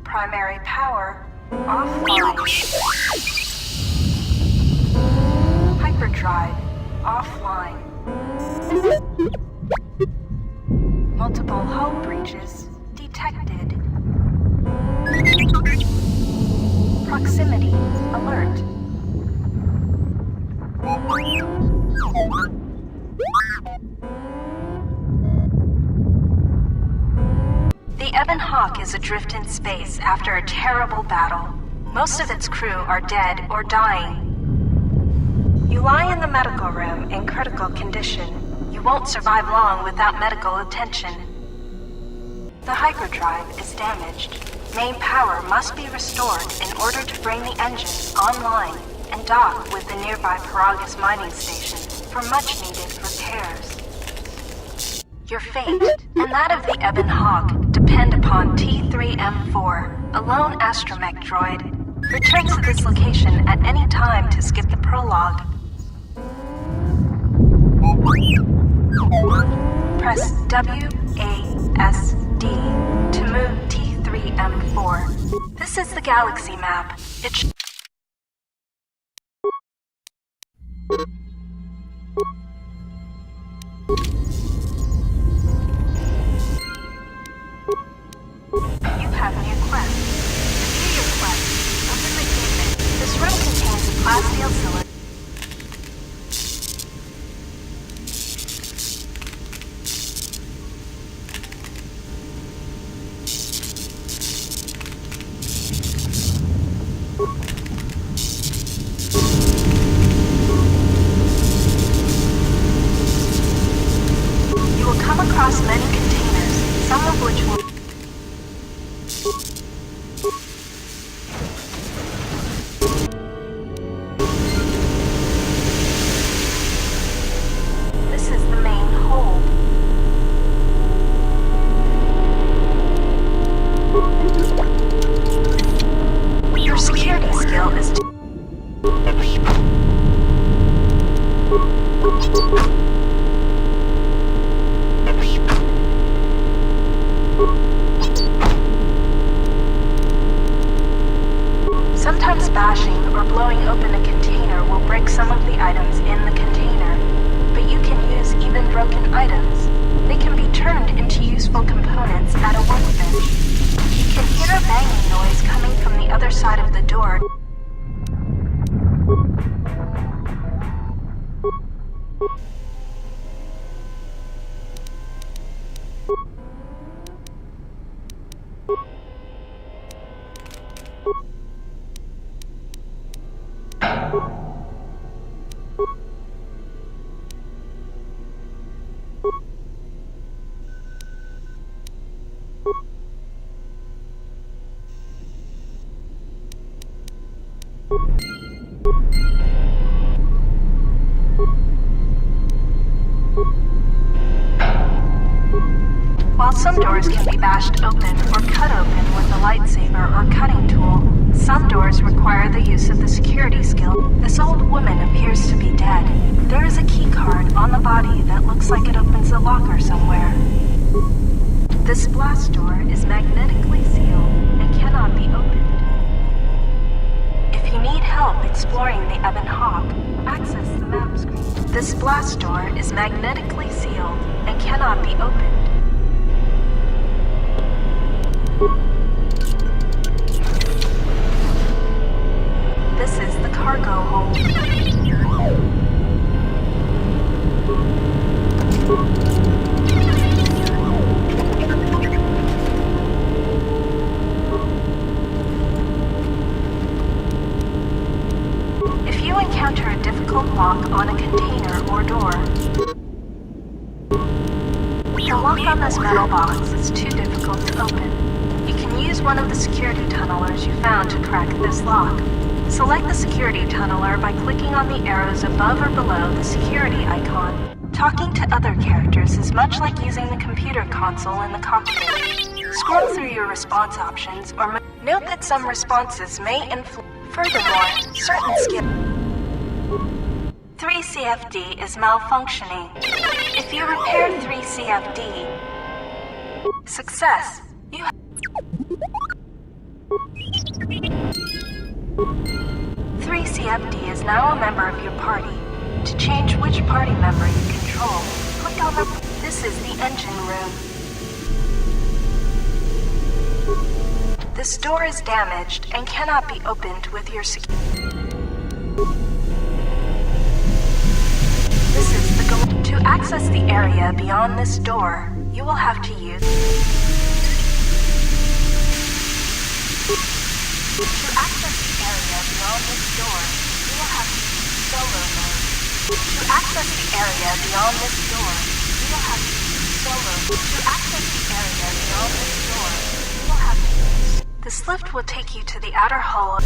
Primary power offline. Hyperdrive offline. Multiple hull breaches detected. Proximity alert. The Ebon Hawk is adrift in space after a terrible battle. Most of its crew are dead or dying. You lie in the medical room in critical condition. You won't survive long without medical attention. The hyperdrive is damaged. Main power must be restored in order to bring the engines online and dock with the nearby Paragus mining station for much-needed repairs. Your fate, and that of the Ebon Hawk, depend upon T3M4, a lone astromech droid. Return to this location at any time to skip the prologue. Press WASD to move T3M4. This is the galaxy map. You have new quests. To view your quests, open the cabinet. This room contains a glass steel cylinder. You will come across many containers, some of which will This is the main hold. Your security skill is Sometimes bashing or blowing open a container will break some of the items in the container, but you can use even broken items. They can be turned into useful components at a workbench. You can hear a banging noise coming from the other side of the door. While some doors can be bashed open or cut open with a lightsaber or cutting tool, some doors require the use of the security skill. This old woman appears to be dead. There is a key card on the body that looks like it opens a locker somewhere. This blast door is magnetically sealed and cannot be opened. If you need help exploring the Ebon Hawk, access the map screen. This blast door is magnetically sealed and cannot be opened. This is the cargo hold. If you encounter a difficult lock on a container or door, the lock on this metal box is too difficult to open. You can use one of the security tunnelers you found to crack this lock. Select the security tunneler by clicking on the arrows above or below the security icon. Talking to other characters is much like using the computer console in the cockpit. Scroll through your response options or note that some responses may influence. Furthermore, certain skill 3CFD is malfunctioning. If you repair 3CFD, success. You 3CFD is now a member of your party. To change which party member you control, click on the... This is the engine room. This door is damaged and cannot be opened with your This is the goal. To access the area beyond this door, you will have to use... To access the area beyond this door, you will have to use solo mode. To access the area beyond this door, you will have to use solo mode. To access the area beyond this door, you will have to use... This lift will take you to the outer hull.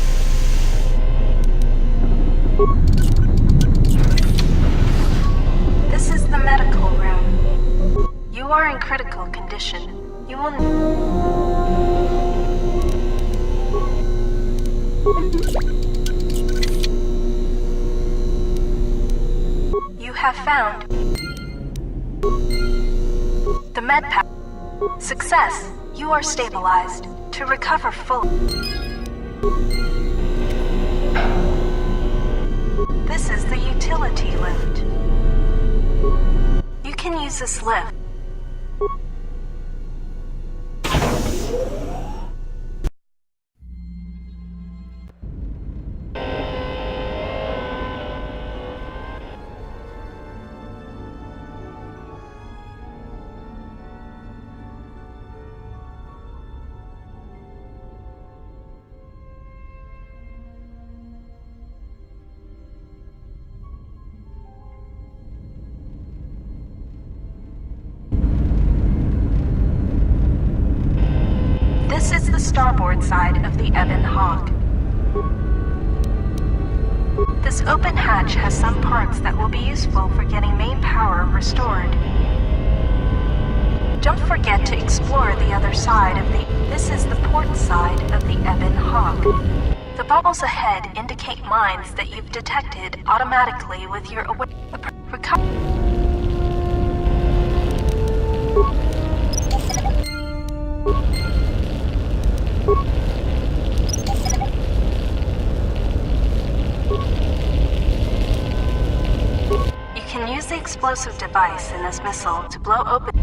This is the medical room. You are in critical condition. You will... You have found the med pack. Success. You are stabilized. To recover fully. This is the utility lift. You can use this lift. This is the starboard side of the Ebon Hawk. This open hatch has some parts that will be useful for getting main power restored. Don't forget to explore the other side of the... This is the port side of the Ebon Hawk. The bubbles ahead indicate mines that you've detected automatically with your You can use the explosive device in this missile to blow open...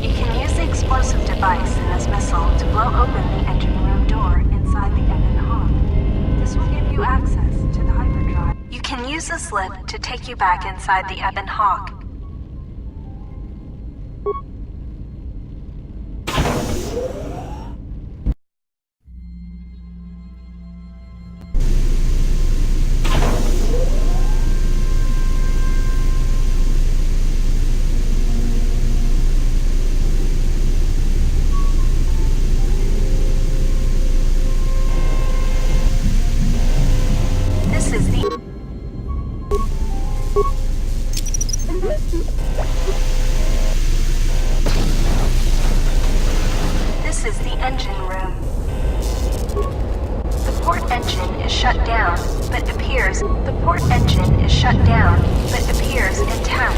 You can use the explosive device in this missile to blow open the engine room door inside the Ebon Hawk. This will give you access to the hyperdrive. You can use this lift to take you back inside the Ebon Hawk. This is the engine room. The port engine is shut down, but appears intact.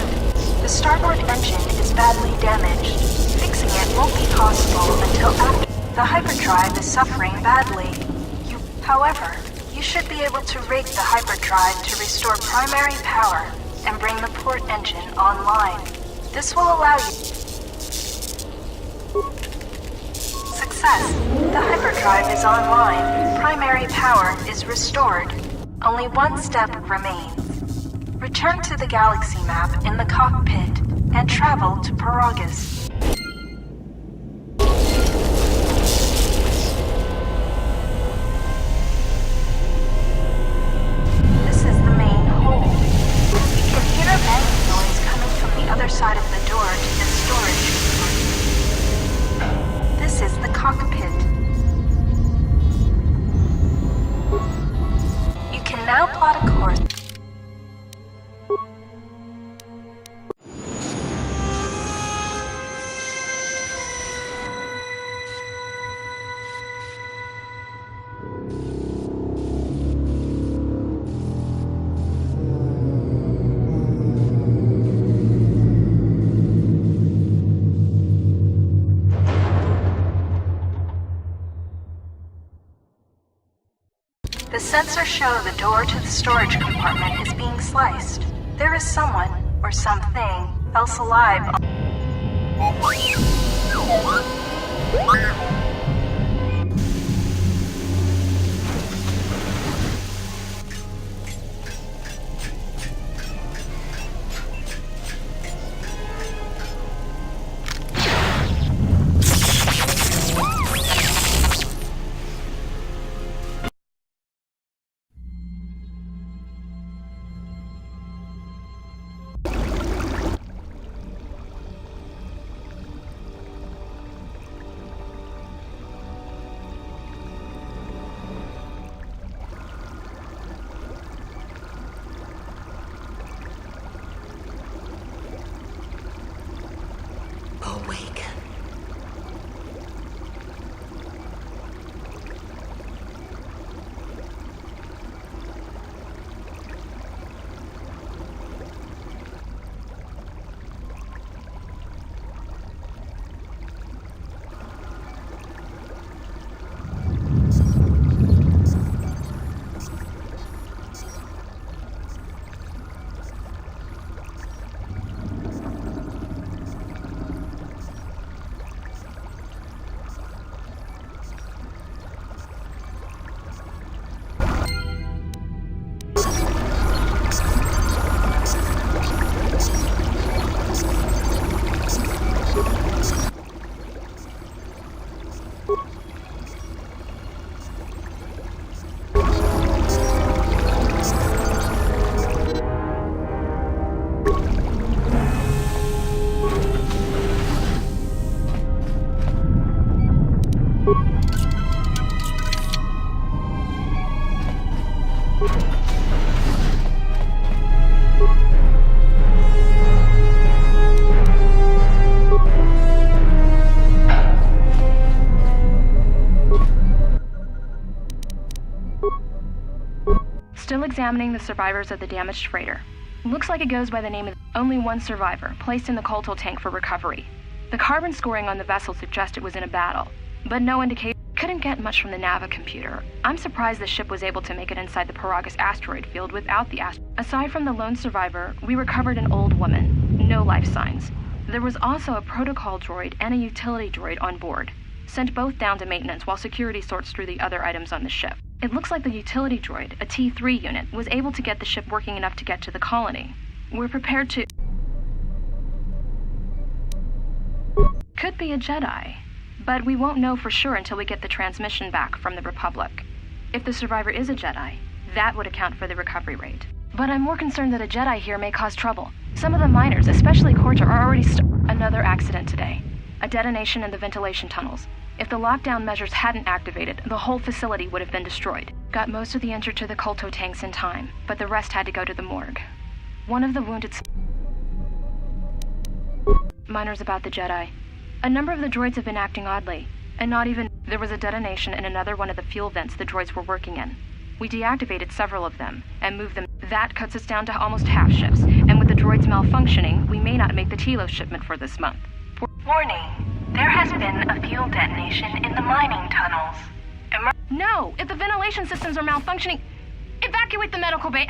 The starboard engine is badly damaged. Fixing it won't be possible until after. The hyperdrive is suffering badly. However, you should be able to rig the hyperdrive to restore primary power and bring the port engine online. This will allow you... Success! The hyperdrive is online. Primary power is restored. Only one step remains. Return to the galaxy map in the cockpit and travel to Paragus. Side of the door to the storage. This is the cockpit. You can now plot a course. The sensors show the door to the storage compartment is being sliced. There is someone, or something, else alive. Still examining the survivors of the damaged freighter. Looks like it goes by the name of only one survivor, placed in the Kotor tank for recovery. The carbon scoring on the vessel suggests it was in a battle, but no indication. Couldn't get much from the Nava computer. I'm surprised the ship was able to make it inside the Paragus asteroid field without the Aside from the lone survivor, we recovered an old woman. No life signs. There was also a protocol droid and a utility droid on board. Sent both down to maintenance while security sorts through the other items on the ship. It looks like the utility droid, a T3 unit, was able to get the ship working enough to get to the colony. We're prepared to... Could be a Jedi, but we won't know for sure until we get the transmission back from the Republic. If the survivor is a Jedi, that would account for the recovery rate. But I'm more concerned that a Jedi here may cause trouble. Some of the miners, especially Kotor, are already Another accident today. A detonation in the ventilation tunnels. If the lockdown measures hadn't activated, the whole facility would have been destroyed. Got most of the injured to the Kotor tanks in time, but the rest had to go to the morgue. One of the wounded... Miners about the Jedi. A number of the droids have been acting oddly, and not even... There was a detonation in another one of the fuel vents the droids were working in. We deactivated several of them, and moved them. That cuts us down to almost half shifts, and with the droids malfunctioning, we may not make the Telos shipment for this month. Warning. There has been a fuel detonation in the mining tunnels. No! If the ventilation systems are malfunctioning, evacuate the medical bay.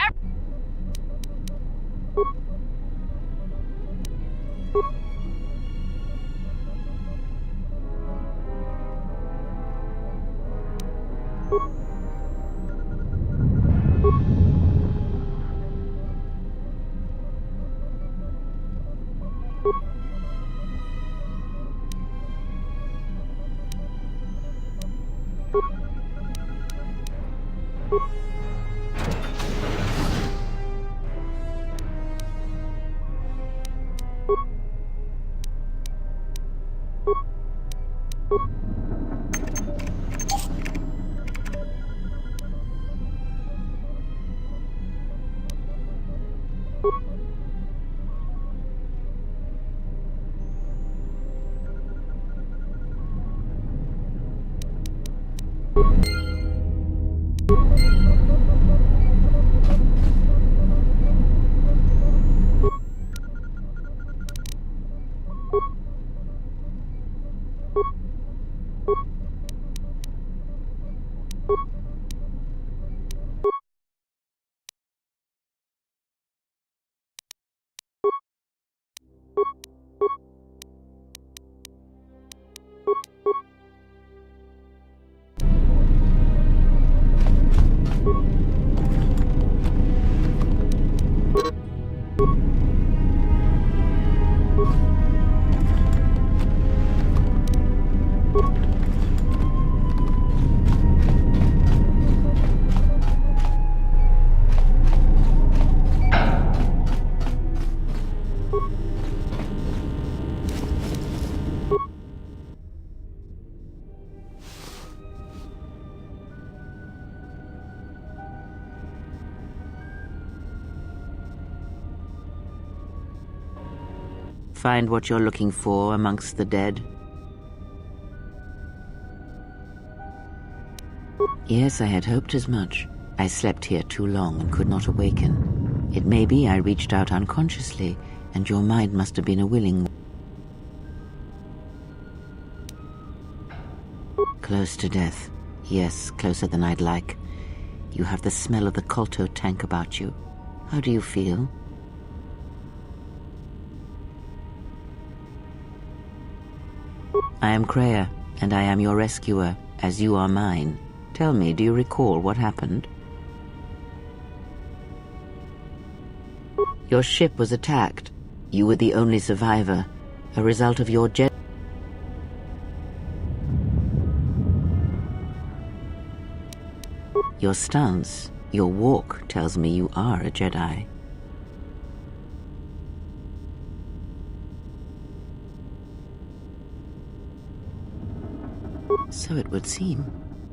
Find what you're looking for amongst the dead? Yes, I had hoped as much. I slept here too long and could not awaken. It may be I reached out unconsciously, and your mind must have been a willing one. Close to death. Yes, closer than I'd like. You have the smell of the Kotor tank about you. How do you feel? I am Kreia, and I am your rescuer, as you are mine. Tell me, do you recall what happened? Your ship was attacked. You were the only survivor, a result of your jet. Your stance, your walk tells me you are a Jedi. So it would seem.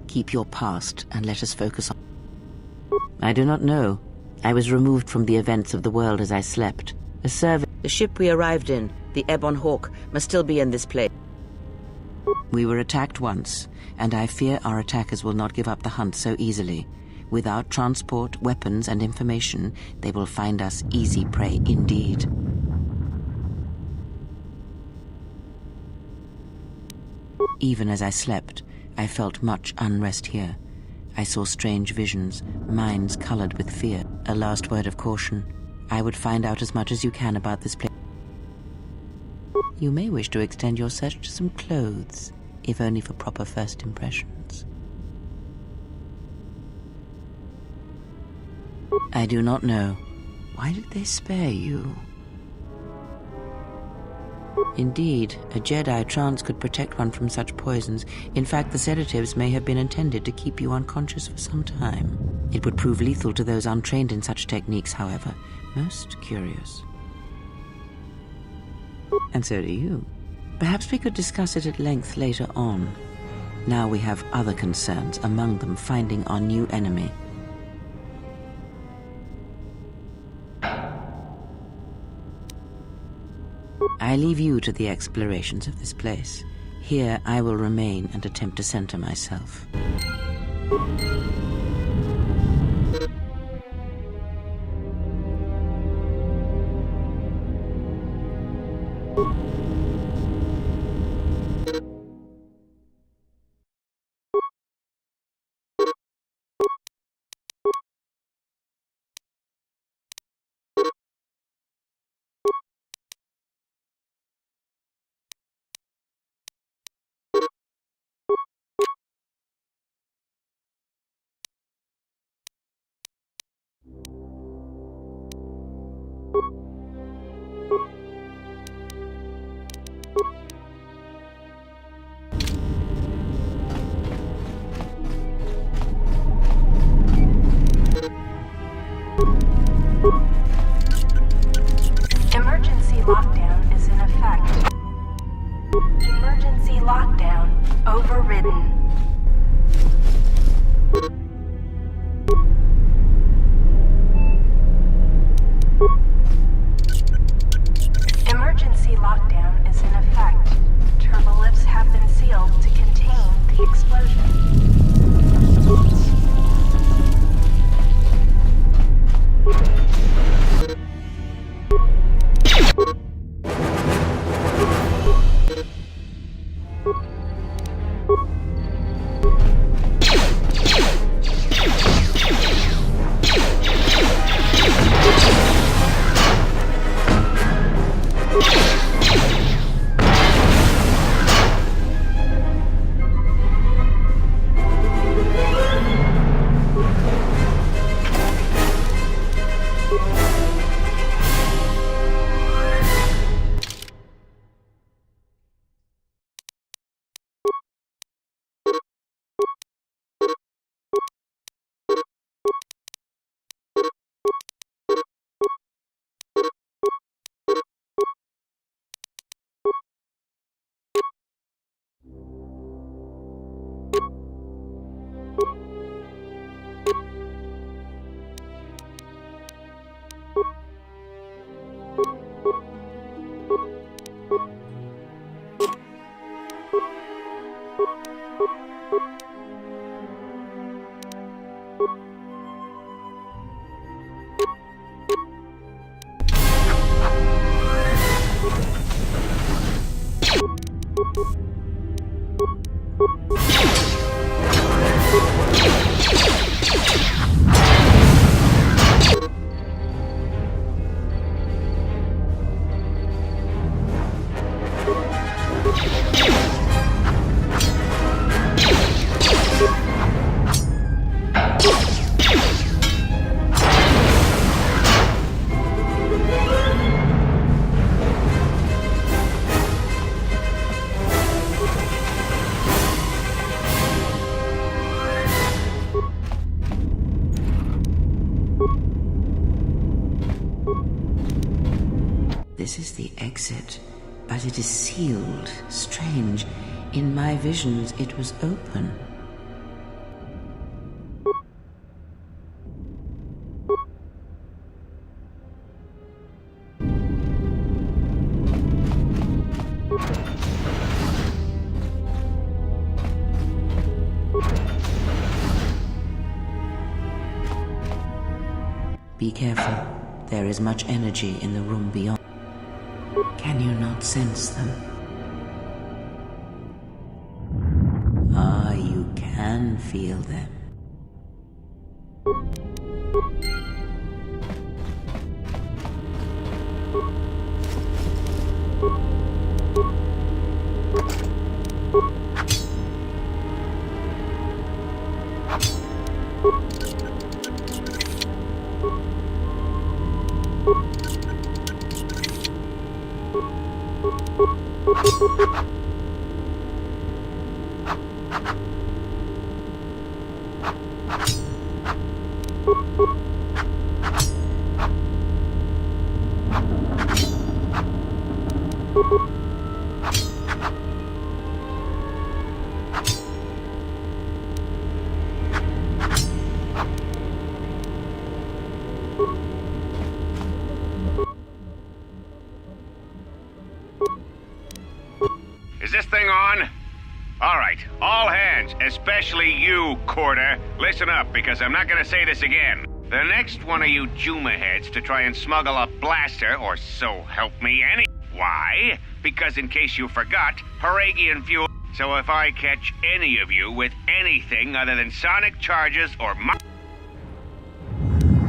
Keep your past and let us focus on... I do not know. I was removed from the events of the world as I slept. The ship we arrived in, the Ebon Hawk, must still be in this place. We were attacked once, and I fear our attackers will not give up the hunt so easily. Without transport, weapons, and information, they will find us easy prey indeed. Even as I slept, I felt much unrest here. I saw strange visions, minds colored with fear. A last word of caution. I would find out as much as you can about this place. You may wish to extend your search to some clothes, if only for proper first impressions. I do not know. Why did they spare you? Indeed, a Jedi trance could protect one from such poisons. In fact, the sedatives may have been intended to keep you unconscious for some time. It would prove lethal to those untrained in such techniques, however. Most curious. And so do you. Perhaps we could discuss it at length later on. Now we have other concerns, among them finding our new enemy. I leave you to the explorations of this place. Here I will remain and attempt to center myself. Emergency lockdown is in effect. Emergency lockdown overridden. Emergency lockdown is in effect. Turbolifts have been sealed to contain the explosion. This is the exit. But it is sealed. Strange. In my visions, it was open. Be careful. There is much energy in the room beyond. Can you not sense them? Ah, you can feel them. Is this thing on? All right, all hands, especially you, Kotor, listen up, because I'm not gonna say this again. The next one of you Juma heads to try and smuggle a blaster, or so help me any... Why? Because in case you forgot, Haragian fuel... So if I catch any of you with anything other than sonic charges or...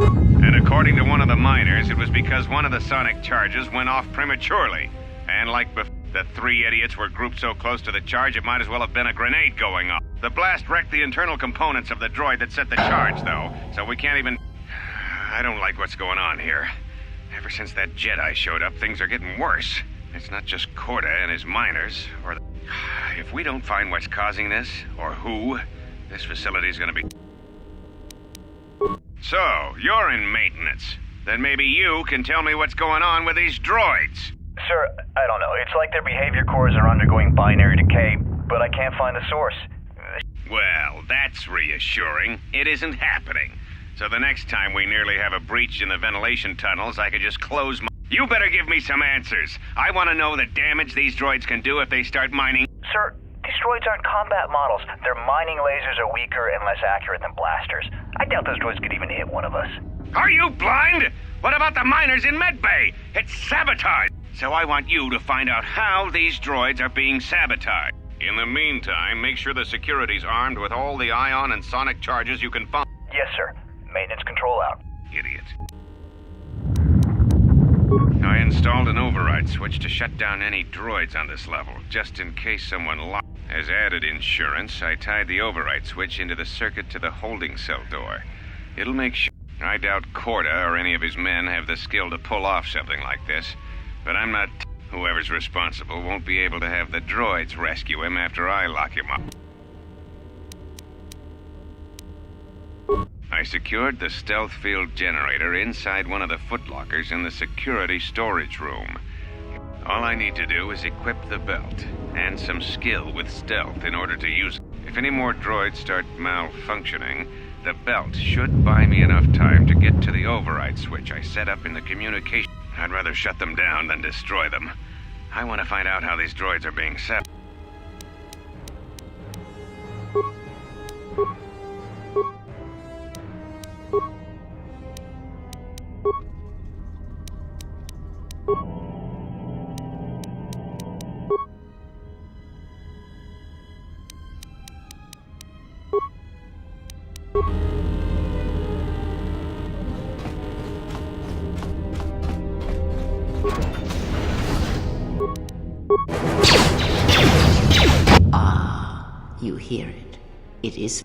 And according to one of the miners, it was because one of the sonic charges went off prematurely. And like before... The three idiots were grouped so close to the charge, it might as well have been a grenade going off. The blast wrecked the internal components of the droid that set the charge, though, so we can't even... I don't like what's going on here. Ever since that Jedi showed up, things are getting worse. It's not just Kotor and his miners, or the... If we don't find what's causing this, or who, this facility's gonna be... So, you're in maintenance. Then maybe you can tell me what's going on with these droids. Sir, I don't know. It's like their behavior cores are undergoing binary decay, but I can't find the source. Well, that's reassuring. It isn't happening. So the next time we nearly have a breach in the ventilation tunnels, I could just close my... You better give me some answers. I want to know the damage these droids can do if they start mining... Sir, these droids aren't combat models. Their mining lasers are weaker and less accurate than blasters. I doubt those droids could even hit one of us. Are you blind? What about the miners in Medbay? It's sabotage! So I want you to find out how these droids are being sabotaged. In the meantime, make sure the security's armed with all the ion and sonic charges you can find. Yes, sir. Maintenance control out. Idiot. I installed an override switch to shut down any droids on this level, just in case someone locked. As added insurance, I tied the override switch into the circuit to the holding cell door. It'll make sure... I doubt Kotor or any of his men have the skill to pull off something like this. But I'm not... Whoever's responsible won't be able to have the droids rescue him after I lock him up. I secured the stealth field generator inside one of the footlockers in the security storage room. All I need to do is equip the belt, and some skill with stealth in order to use it. If any more droids start malfunctioning, the belt should buy me enough time to get to the override switch I set up in the communication. I'd rather shut them down than destroy them. I want to find out how these droids are being set. You hear it. It is...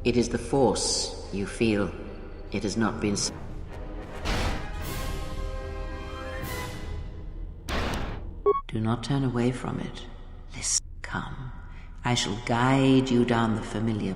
It is the Force you feel. It has not been... Do not turn away from it. Listen, come. I shall guide you down the familiar...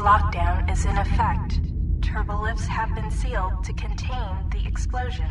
Lockdown is in effect. Turbolifts have been sealed to contain the explosion.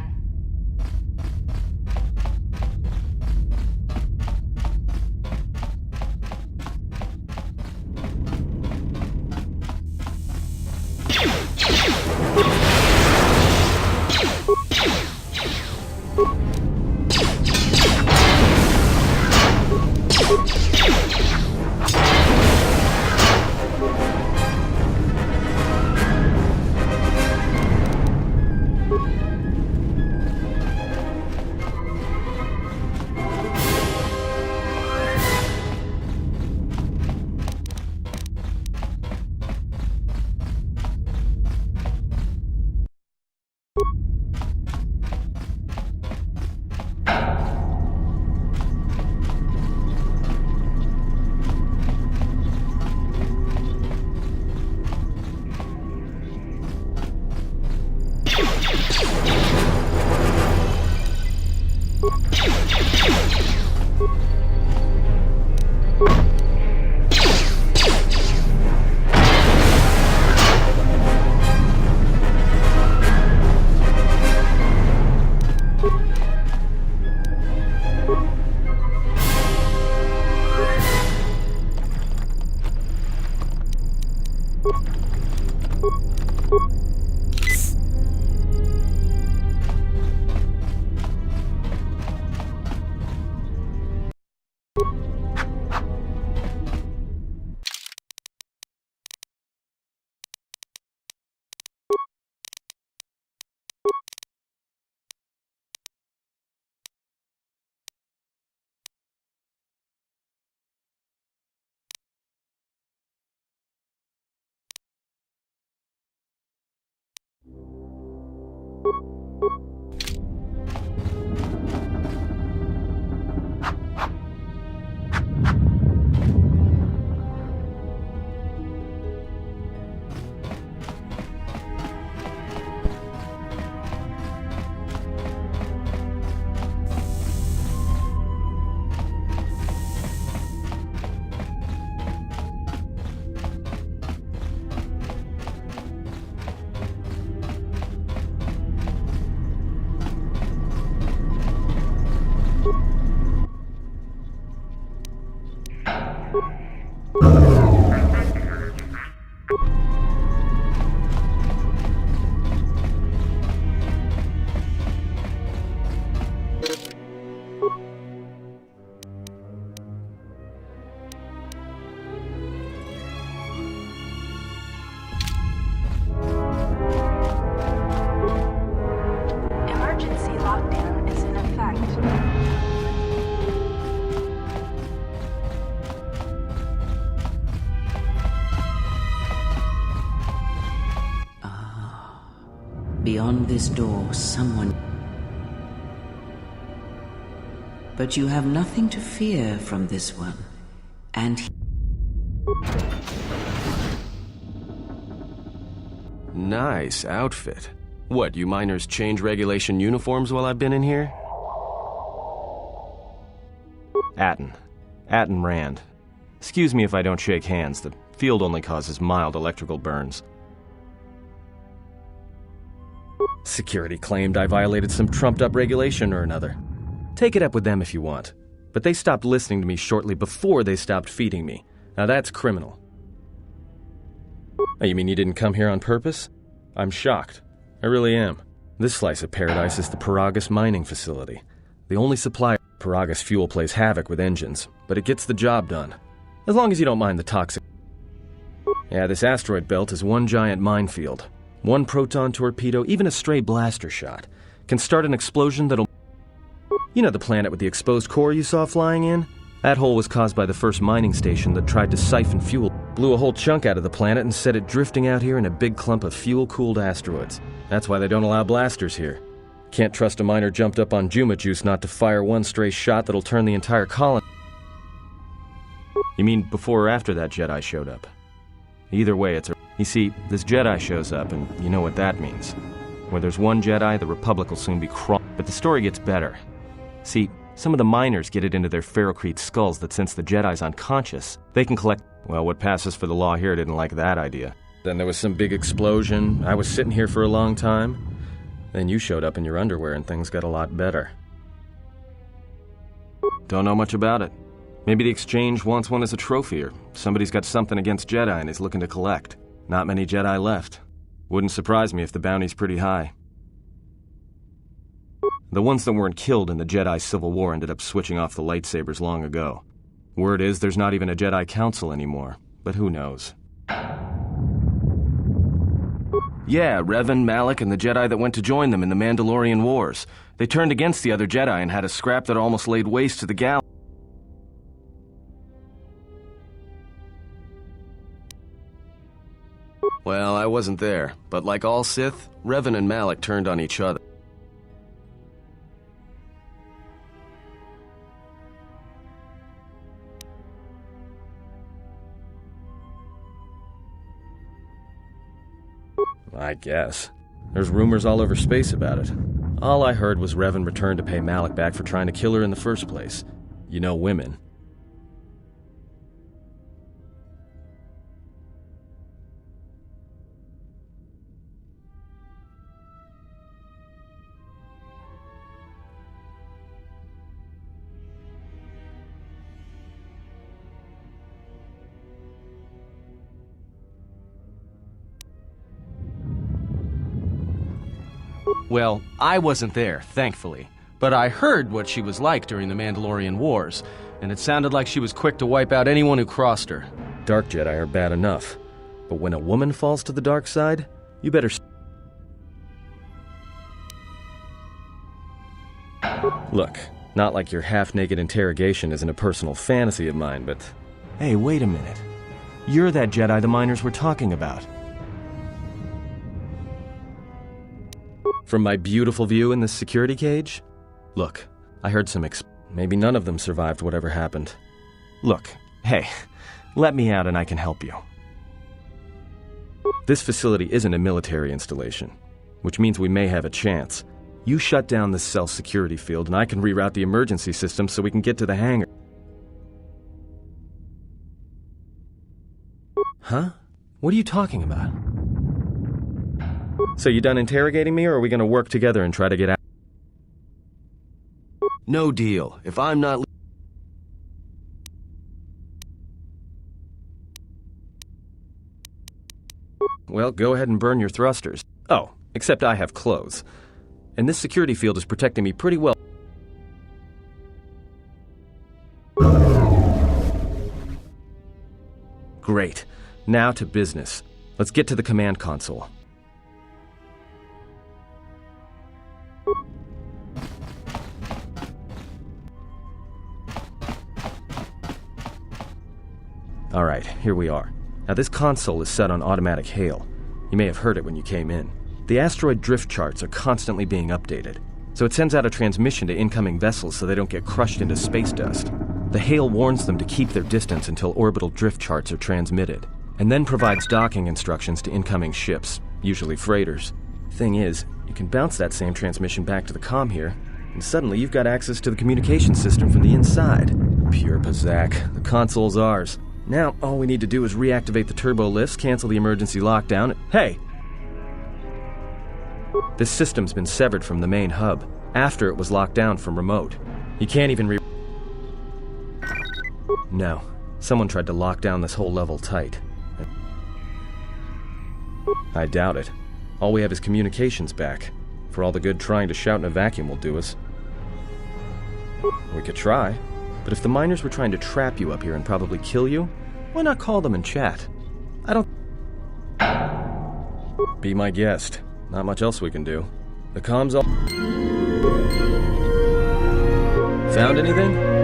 Emergency lockdown is in effect. Beyond this door, someone... But you have nothing to fear from this one. And Nice outfit. What, you miners change regulation uniforms while I've been in here? Atten Rand. Excuse me if I don't shake hands. The field only causes mild electrical burns. Security claimed I violated some trumped-up regulation or another. Take it up with them if you want. But they stopped listening to me shortly before they stopped feeding me. Now that's criminal. Oh, you mean you didn't come here on purpose? I'm shocked. I really am. This slice of paradise is the Paragus mining facility. The only supplier. Paragus fuel plays havoc with engines, but it gets the job done. As long as you don't mind the toxic... Yeah, this asteroid belt is one giant minefield. One proton torpedo, even a stray blaster shot, can start an explosion that'll... You know the planet with the exposed core you saw flying in? That hole was caused by the first mining station that tried to siphon fuel. Blew a whole chunk out of the planet and set it drifting out here in a big clump of fuel-cooled asteroids. That's why they don't allow blasters here. Can't trust a miner jumped up on Juma Juice not to fire one stray shot that'll turn the entire colony. You mean before or after that Jedi showed up? Either way, it's a... You see, this Jedi shows up, and you know what that means. Where there's one Jedi, the Republic will soon be But the story gets better. See, some of the miners get it into their ferrocrete skulls that since the Jedi's unconscious, they can collect... Well, what passes for the law here didn't like that idea. Then there was some big explosion, I was sitting here for a long time. Then you showed up in your underwear and things got a lot better. Don't know much about it. Maybe the Exchange wants one as a trophy, or somebody's got something against Jedi and is looking to collect. Not many Jedi left. Wouldn't surprise me if the bounty's pretty high. The ones that weren't killed in the Jedi Civil War ended up switching off the lightsabers long ago. Word is there's not even a Jedi Council anymore, but who knows. Yeah, Revan, Malak, and the Jedi that went to join them in the Mandalorian Wars. They turned against the other Jedi and had a scrap that almost laid waste to the galaxy. Well, I wasn't there, but like all Sith, Revan and Malak turned on each other. I guess. There's rumors all over space about it. All I heard was Revan returned to pay Malak back for trying to kill her in the first place. You know women. Well, I wasn't there, thankfully. But I heard what she was like during the Mandalorian Wars, and it sounded like she was quick to wipe out anyone who crossed her. Dark Jedi are bad enough, but when a woman falls to the dark side, you better... Look, not like your half-naked interrogation isn't a personal fantasy of mine, but... Hey, wait a minute. You're that Jedi the miners were talking about. From my beautiful view in this security cage? Look, I heard some maybe none of them survived whatever happened. Look, hey, let me out and I can help you. This facility isn't a military installation, which means we may have a chance. You shut down this cell security field and I can reroute the emergency system so we can get to the hangar. Huh? What are you talking about? So you done interrogating me, or are we gonna work together and try to get out? No deal. If I'm not... Well, go ahead and burn your thrusters. Oh, except I have clothes. And this security field is protecting me pretty well. Great. Now to business. Let's get to the command console. Alright, here we are. Now this console is set on automatic hail. You may have heard it when you came in. The asteroid drift charts are constantly being updated, so it sends out a transmission to incoming vessels so they don't get crushed into space dust. The hail warns them to keep their distance until orbital drift charts are transmitted, and then provides docking instructions to incoming ships, usually freighters. Thing is, you can bounce that same transmission back to the comm here, and suddenly you've got access to the communication system from the inside. Pure Pazak. The console's ours. Now, all we need to do is reactivate the turbo lifts, cancel the emergency lockdown. Hey! This system's been severed from the main hub, after it was locked down from remote. You can't even No. Someone tried to lock down this whole level tight. I doubt it. All we have is communications back. For all the good trying to shout in a vacuum will do us. We could try. But if the miners were trying to trap you up here and probably kill you, why not call them and chat? I don't... Be my guest. Not much else we can do. The comms all... Found anything?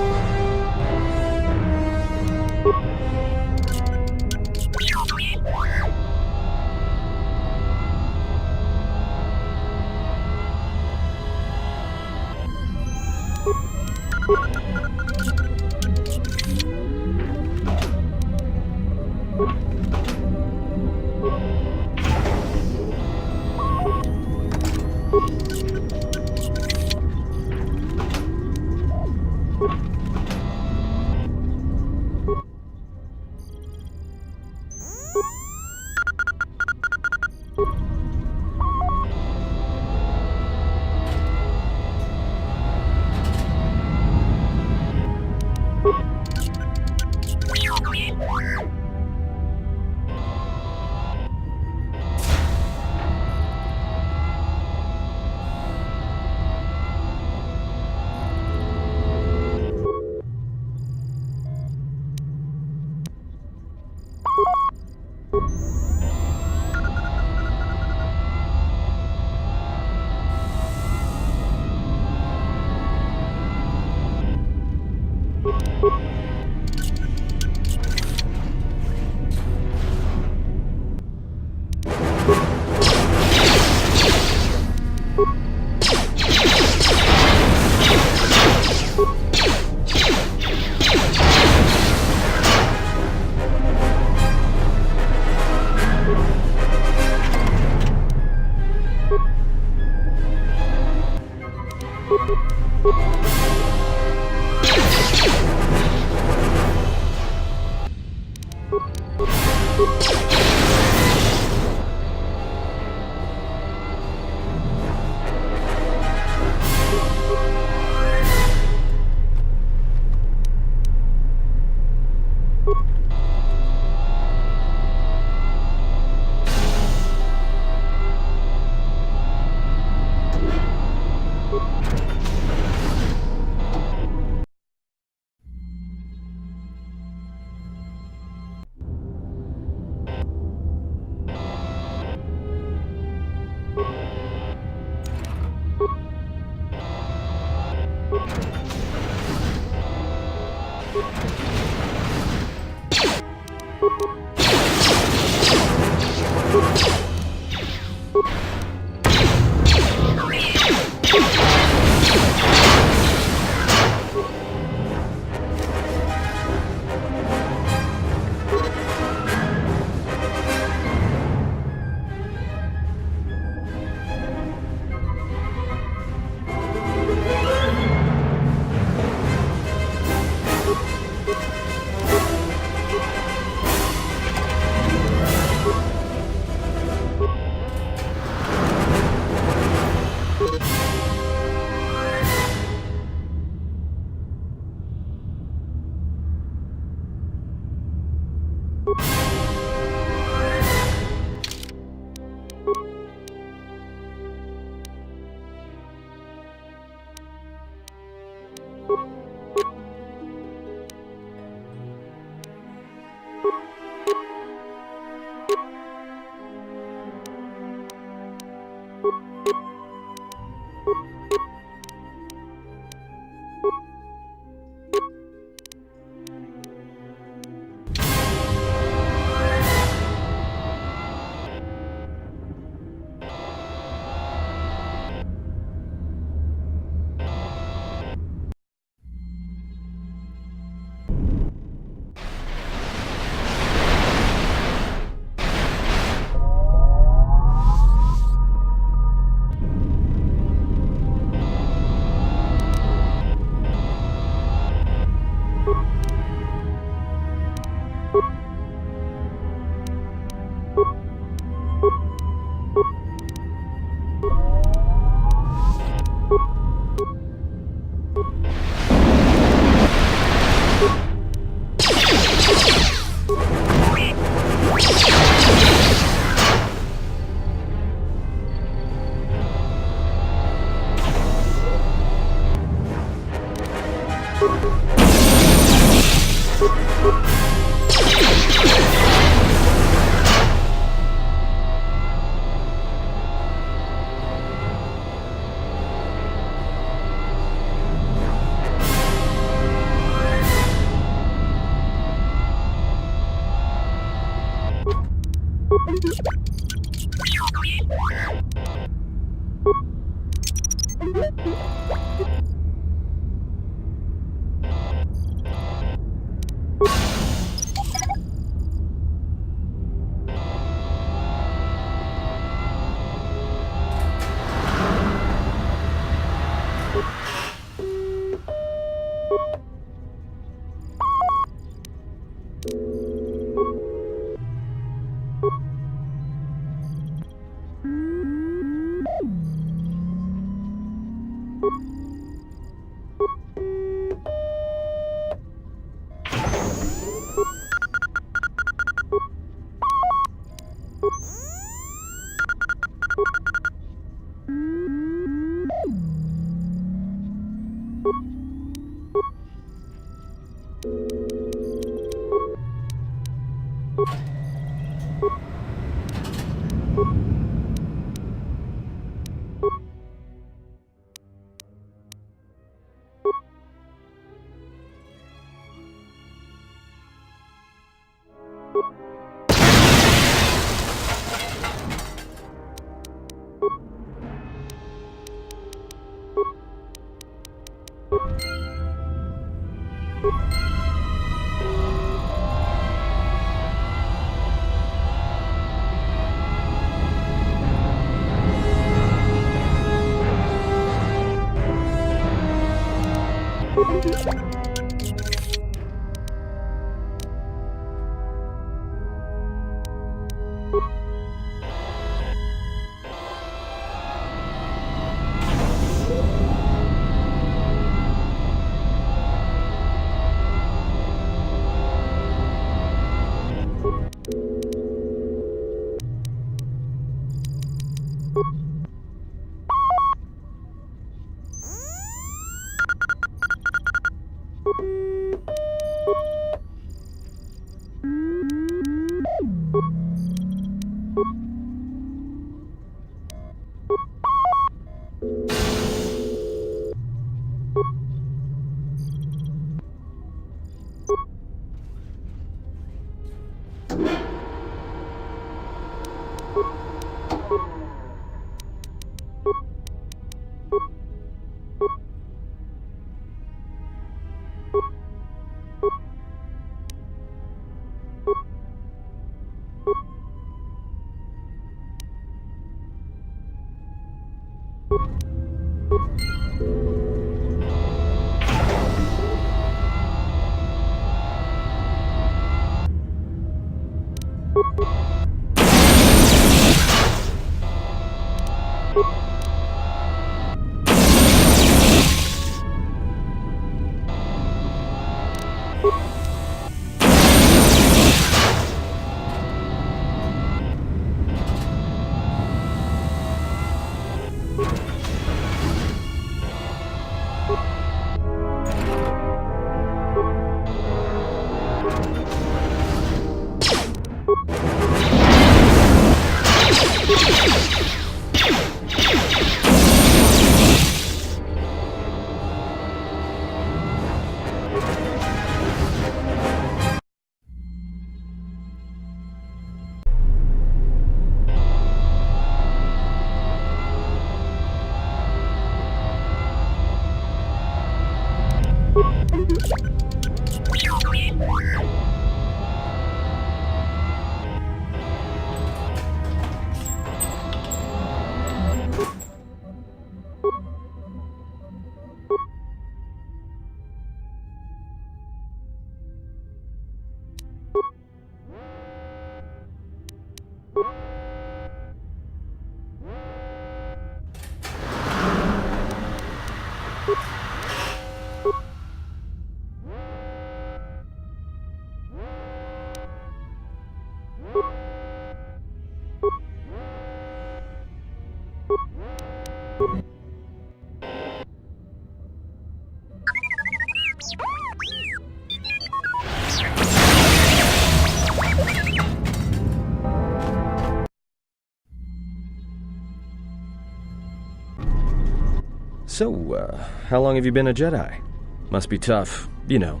So, how long have you been a Jedi? Must be tough, you know.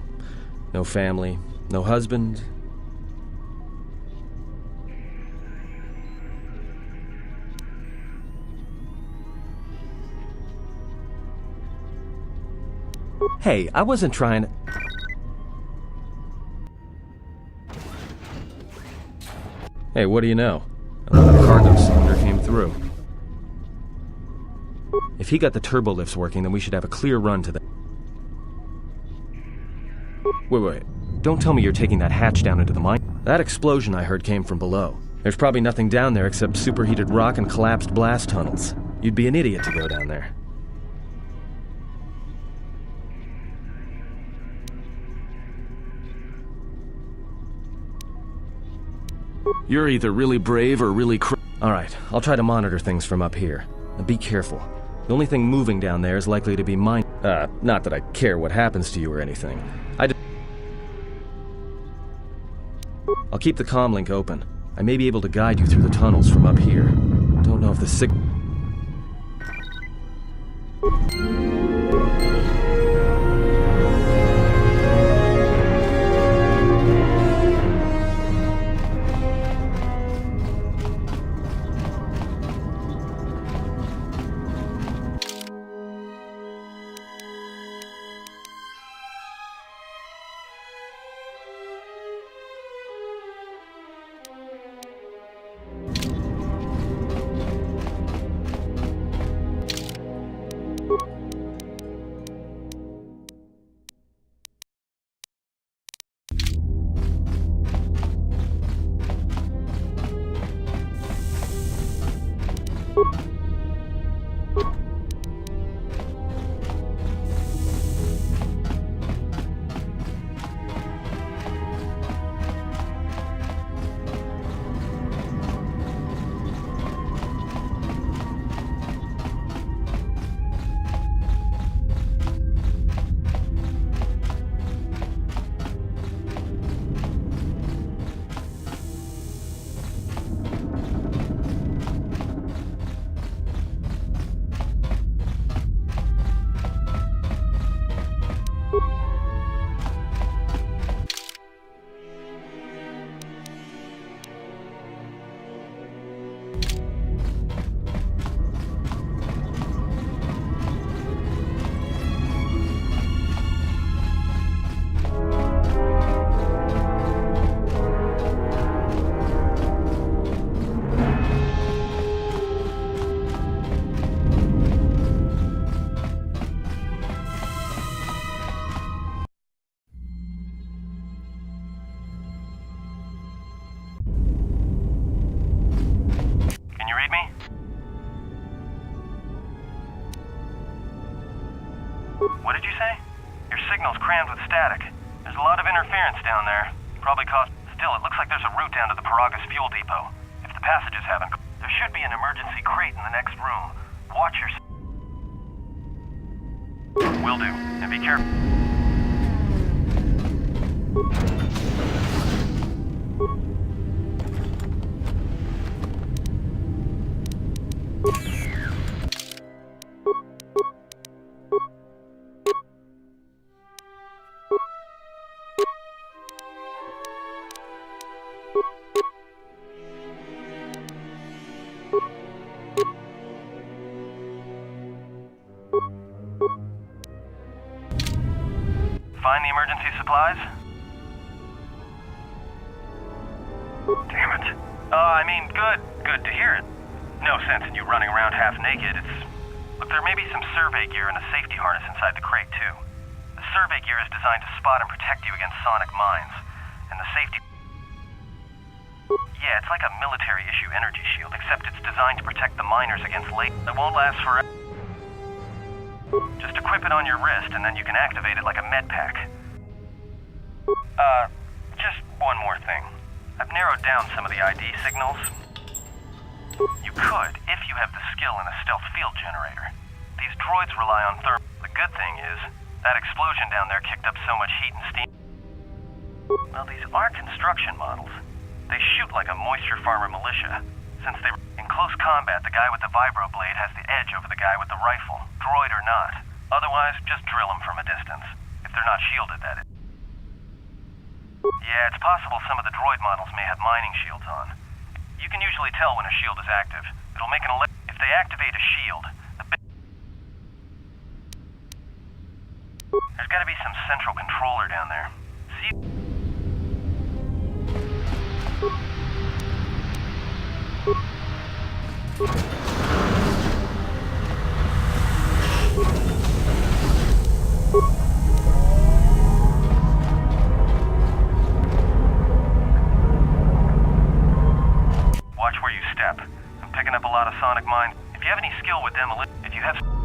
No family, no husband. Hey, I wasn't trying to... Hey, what do you know? Another cargo cylinder came through. If he got the turbo lifts working, then we should have a clear run to the... Wait. Don't tell me you're taking that hatch down into the mine. That explosion I heard came from below. There's probably nothing down there except superheated rock and collapsed blast tunnels. You'd be an idiot to go down there. You're either really brave or really Alright, I'll try to monitor things from up here. Now be careful. The only thing moving down there is likely to be mine. Not that I care what happens to you or anything. I'll keep the comm link open. I may be able to guide you through the tunnels from up here. Don't know if the read me? What did you say? Your signal's crammed with static. There's a lot of interference down there. Probably caused... Still, it looks like there's a route down to the Paragas fuel depot. If the passages haven't... There should be an emergency crate in the next room. Watch your... Will do. And be careful. Find the emergency supplies? Damn it. Good to hear it. No sense in you running around half naked. Look, there may be some survey gear and a safety harness inside the crate, too. The survey gear is designed to spot and protect you against sonic mines. And the safety... Yeah, it's like a military-issue energy shield, except it's designed to protect the miners against it won't last forever. Just equip it on your wrist, and then you can activate it like a med pack. Just one more thing. I've narrowed down some of the ID signals. You could, if you have the skill in a stealth field generator. These droids rely on thermal. The good thing is, that explosion down there kicked up so much heat and steam. Well, these are construction models. They shoot like a moisture farmer militia. Since they were in close combat, the guy with the vibroblade has the edge over the guy with the rifle, droid or not. Otherwise, just drill them from a distance. If they're not shielded, that is. Yeah, it's possible some of the droid models may have mining shields on. You can usually tell when a shield is active. It'll make an alert. If they activate a shield, there's gotta be some central controller down there. See? Watch where you step. I'm picking up a lot of sonic mines. If you have any skill with demolition, if you have...